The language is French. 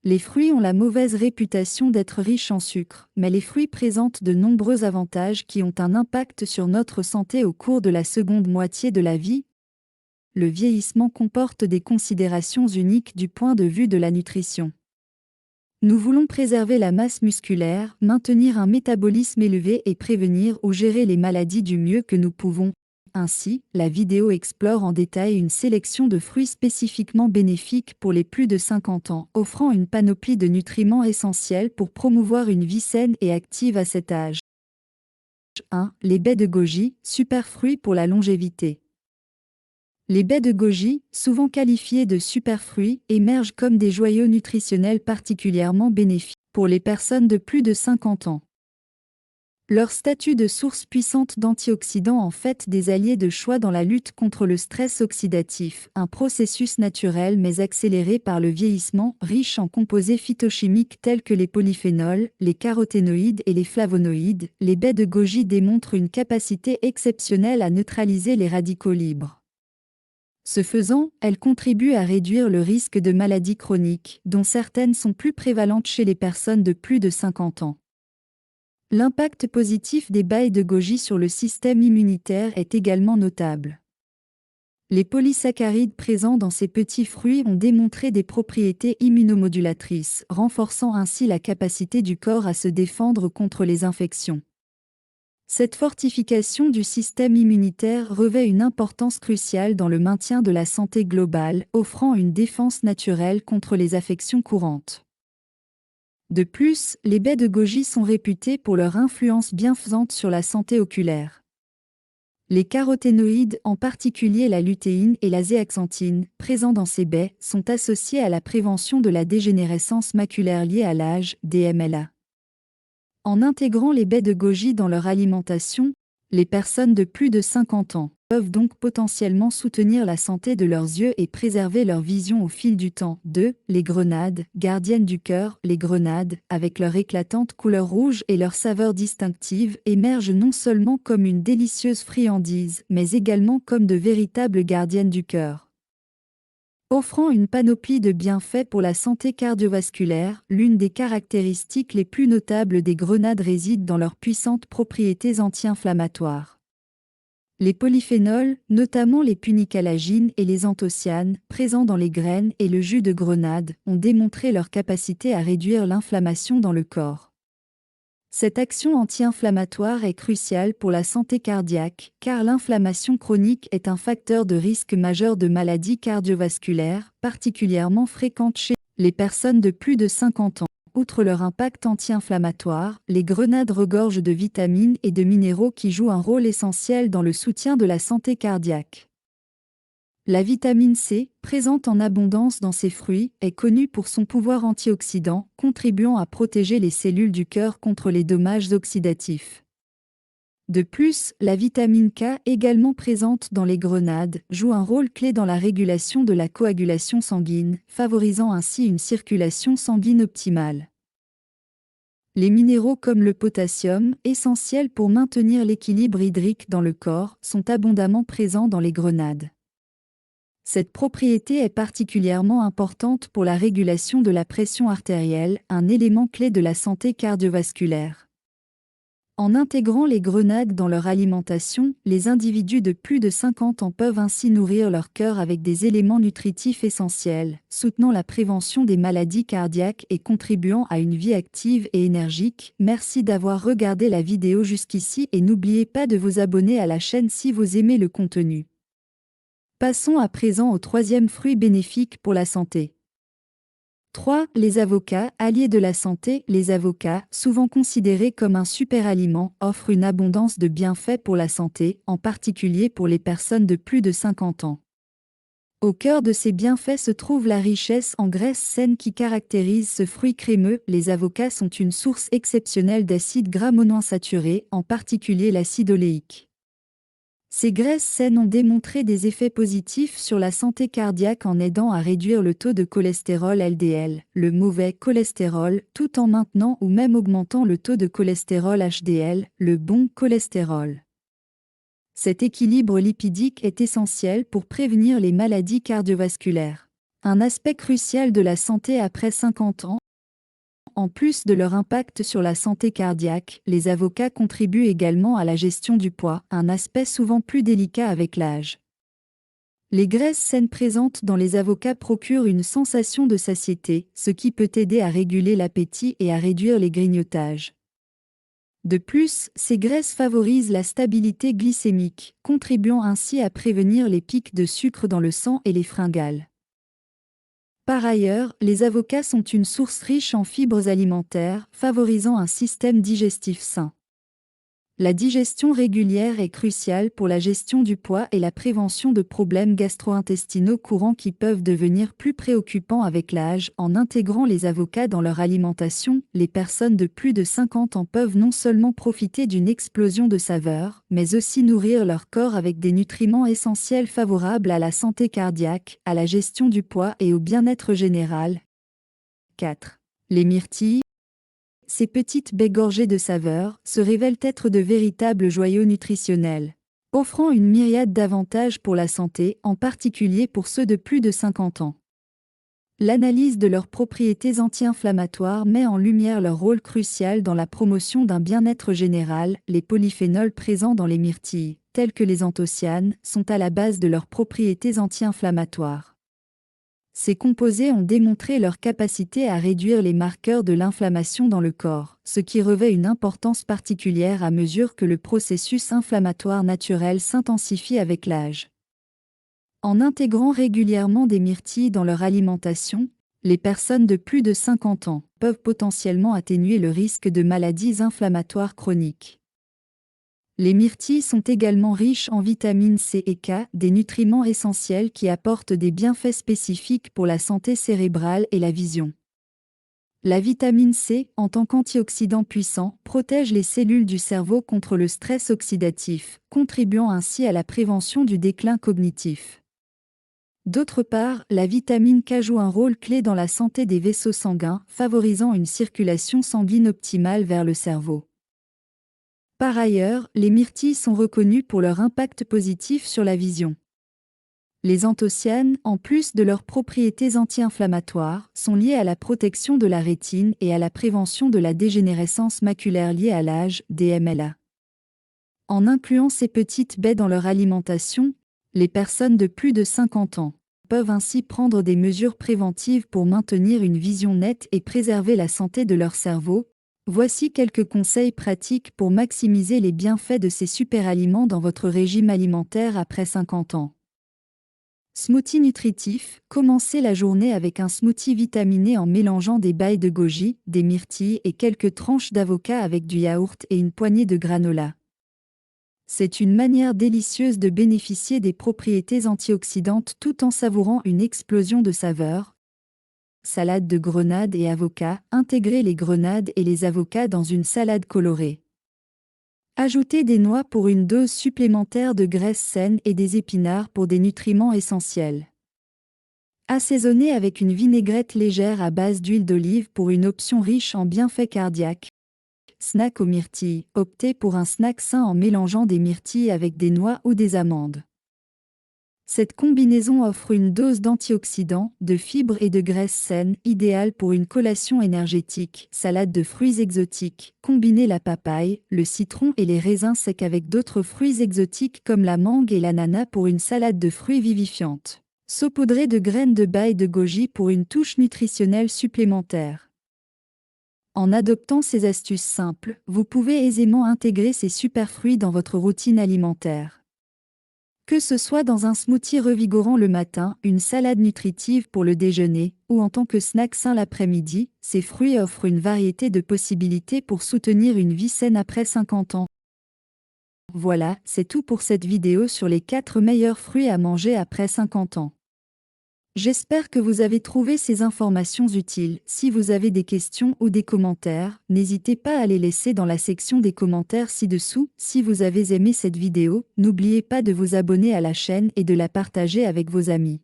Les fruits ont la mauvaise réputation d'être riches en sucre, mais les fruits présentent de nombreux avantages qui ont un impact sur notre santé au cours de la seconde moitié de la vie. Le vieillissement comporte des considérations uniques du point de vue de la nutrition. Nous voulons préserver la masse musculaire, maintenir un métabolisme élevé et prévenir ou gérer les maladies du mieux que nous pouvons. Ainsi, la vidéo explore en détail une sélection de fruits spécifiquement bénéfiques pour les plus de 50 ans, offrant une panoplie de nutriments essentiels pour promouvoir une vie saine et active à cet âge. 1. Les baies de goji, super fruits pour la longévité. Les baies de goji, souvent qualifiées de superfruits, émergent comme des joyaux nutritionnels particulièrement bénéfiques pour les personnes de plus de 50 ans. Leur statut de source puissante d'antioxydants en fait des alliés de choix dans la lutte contre le stress oxydatif, un processus naturel mais accéléré par le vieillissement, riche en composés phytochimiques tels que les polyphénols, les caroténoïdes et les flavonoïdes. Les baies de goji démontrent une capacité exceptionnelle à neutraliser les radicaux libres. Ce faisant, elles contribuent à réduire le risque de maladies chroniques, dont certaines sont plus prévalentes chez les personnes de plus de 50 ans. L'impact positif des baies de goji sur le système immunitaire est également notable. Les polysaccharides présents dans ces petits fruits ont démontré des propriétés immunomodulatrices, renforçant ainsi la capacité du corps à se défendre contre les infections. Cette fortification du système immunitaire revêt une importance cruciale dans le maintien de la santé globale, offrant une défense naturelle contre les affections courantes. De plus, les baies de goji sont réputées pour leur influence bienfaisante sur la santé oculaire. Les caroténoïdes, en particulier la lutéine et la zéaxanthine, présents dans ces baies, sont associés à la prévention de la dégénérescence maculaire liée à l'âge, DMLA. En intégrant les baies de goji dans leur alimentation, les personnes de plus de 50 ans peuvent donc potentiellement soutenir la santé de leurs yeux et préserver leur vision au fil du temps. 2. Les grenades, gardiennes du cœur. Les grenades, avec leur éclatante couleur rouge et leur saveur distinctive, émergent non seulement comme une délicieuse friandise, mais également comme de véritables gardiennes du cœur. Offrant une panoplie de bienfaits pour la santé cardiovasculaire, l'une des caractéristiques les plus notables des grenades réside dans leurs puissantes propriétés anti-inflammatoires. Les polyphénols, notamment les punicalagines et les anthocyanes, présents dans les graines et le jus de grenade, ont démontré leur capacité à réduire l'inflammation dans le corps. Cette action anti-inflammatoire est cruciale pour la santé cardiaque, car l'inflammation chronique est un facteur de risque majeur de maladies cardiovasculaires, particulièrement fréquentes chez les personnes de plus de 50 ans. Outre leur impact anti-inflammatoire, les grenades regorgent de vitamines et de minéraux qui jouent un rôle essentiel dans le soutien de la santé cardiaque. La vitamine C, présente en abondance dans ces fruits, est connue pour son pouvoir antioxydant, contribuant à protéger les cellules du cœur contre les dommages oxydatifs. De plus, la vitamine K, également présente dans les grenades, joue un rôle clé dans la régulation de la coagulation sanguine, favorisant ainsi une circulation sanguine optimale. Les minéraux comme le potassium, essentiels pour maintenir l'équilibre hydrique dans le corps, sont abondamment présents dans les grenades. Cette propriété est particulièrement importante pour la régulation de la pression artérielle, un élément clé de la santé cardiovasculaire. En intégrant les grenades dans leur alimentation, les individus de plus de 50 ans peuvent ainsi nourrir leur cœur avec des éléments nutritifs essentiels, soutenant la prévention des maladies cardiaques et contribuant à une vie active et énergique. Merci d'avoir regardé la vidéo jusqu'ici et n'oubliez pas de vous abonner à la chaîne si vous aimez le contenu. Passons à présent au troisième fruit bénéfique pour la santé. 3. Les avocats, alliés de la santé. Les avocats, souvent considérés comme un super-aliment, offrent une abondance de bienfaits pour la santé, en particulier pour les personnes de plus de 50 ans. Au cœur de ces bienfaits se trouve la richesse en graisses saines qui caractérise ce fruit crémeux. Les avocats sont une source exceptionnelle d'acides gras monoinsaturés, en particulier l'acide oléique. Ces graisses saines ont démontré des effets positifs sur la santé cardiaque en aidant à réduire le taux de cholestérol LDL, le mauvais cholestérol, tout en maintenant ou même augmentant le taux de cholestérol HDL, le bon cholestérol. Cet équilibre lipidique est essentiel pour prévenir les maladies cardiovasculaires. Un aspect crucial de la santé après 50 ans. En plus de leur impact sur la santé cardiaque, les avocats contribuent également à la gestion du poids, un aspect souvent plus délicat avec l'âge. Les graisses saines présentes dans les avocats procurent une sensation de satiété, ce qui peut aider à réguler l'appétit et à réduire les grignotages. De plus, ces graisses favorisent la stabilité glycémique, contribuant ainsi à prévenir les pics de sucre dans le sang et les fringales. Par ailleurs, les avocats sont une source riche en fibres alimentaires, favorisant un système digestif sain. La digestion régulière est cruciale pour la gestion du poids et la prévention de problèmes gastro-intestinaux courants qui peuvent devenir plus préoccupants avec l'âge. En intégrant les avocats dans leur alimentation, les personnes de plus de 50 ans peuvent non seulement profiter d'une explosion de saveurs, mais aussi nourrir leur corps avec des nutriments essentiels favorables à la santé cardiaque, à la gestion du poids et au bien-être général. 4. Les myrtilles. Ces petites baies gorgées de saveurs se révèlent être de véritables joyaux nutritionnels, offrant une myriade d'avantages pour la santé, en particulier pour ceux de plus de 50 ans. L'analyse de leurs propriétés anti-inflammatoires met en lumière leur rôle crucial dans la promotion d'un bien-être général. Les polyphénols présents dans les myrtilles, tels que les anthocyanes, sont à la base de leurs propriétés anti-inflammatoires. Ces composés ont démontré leur capacité à réduire les marqueurs de l'inflammation dans le corps, ce qui revêt une importance particulière à mesure que le processus inflammatoire naturel s'intensifie avec l'âge. En intégrant régulièrement des myrtilles dans leur alimentation, les personnes de plus de 50 ans peuvent potentiellement atténuer le risque de maladies inflammatoires chroniques. Les myrtilles sont également riches en vitamines C et K, des nutriments essentiels qui apportent des bienfaits spécifiques pour la santé cérébrale et la vision. La vitamine C, en tant qu'antioxydant puissant, protège les cellules du cerveau contre le stress oxydatif, contribuant ainsi à la prévention du déclin cognitif. D'autre part, la vitamine K joue un rôle clé dans la santé des vaisseaux sanguins, favorisant une circulation sanguine optimale vers le cerveau. Par ailleurs, les myrtilles sont reconnues pour leur impact positif sur la vision. Les anthocyanes, en plus de leurs propriétés anti-inflammatoires, sont liés à la protection de la rétine et à la prévention de la dégénérescence maculaire liée à l'âge, DMLA. En incluant ces petites baies dans leur alimentation, les personnes de plus de 50 ans peuvent ainsi prendre des mesures préventives pour maintenir une vision nette et préserver la santé de leur cerveau. Voici quelques conseils pratiques pour maximiser les bienfaits de ces superaliments dans votre régime alimentaire après 50 ans. Smoothie nutritif. Commencez la journée avec un smoothie vitaminé en mélangeant des baies de goji, des myrtilles et quelques tranches d'avocat avec du yaourt et une poignée de granola. C'est une manière délicieuse de bénéficier des propriétés antioxydantes tout en savourant une explosion de saveurs. Salade de grenades et avocats. Intégrez les grenades et les avocats dans une salade colorée. Ajoutez des noix pour une dose supplémentaire de graisse saine et des épinards pour des nutriments essentiels. Assaisonnez avec une vinaigrette légère à base d'huile d'olive pour une option riche en bienfaits cardiaques. Snack aux myrtilles. Optez pour un snack sain en mélangeant des myrtilles avec des noix ou des amandes. Cette combinaison offre une dose d'antioxydants, de fibres et de graisses saines, idéale pour une collation énergétique. Salade de fruits exotiques. Combinez la papaye, le citron et les raisins secs avec d'autres fruits exotiques comme la mangue et l'ananas pour une salade de fruits vivifiante. Saupoudrez de graines de baie de goji pour une touche nutritionnelle supplémentaire. En adoptant ces astuces simples, vous pouvez aisément intégrer ces superfruits dans votre routine alimentaire. Que ce soit dans un smoothie revigorant le matin, une salade nutritive pour le déjeuner, ou en tant que snack sain l'après-midi, ces fruits offrent une variété de possibilités pour soutenir une vie saine après 50 ans. Voilà, c'est tout pour cette vidéo sur les 4 meilleurs fruits à manger après 50 ans. J'espère que vous avez trouvé ces informations utiles. Si vous avez des questions ou des commentaires, n'hésitez pas à les laisser dans la section des commentaires ci-dessous. Si vous avez aimé cette vidéo, n'oubliez pas de vous abonner à la chaîne et de la partager avec vos amis.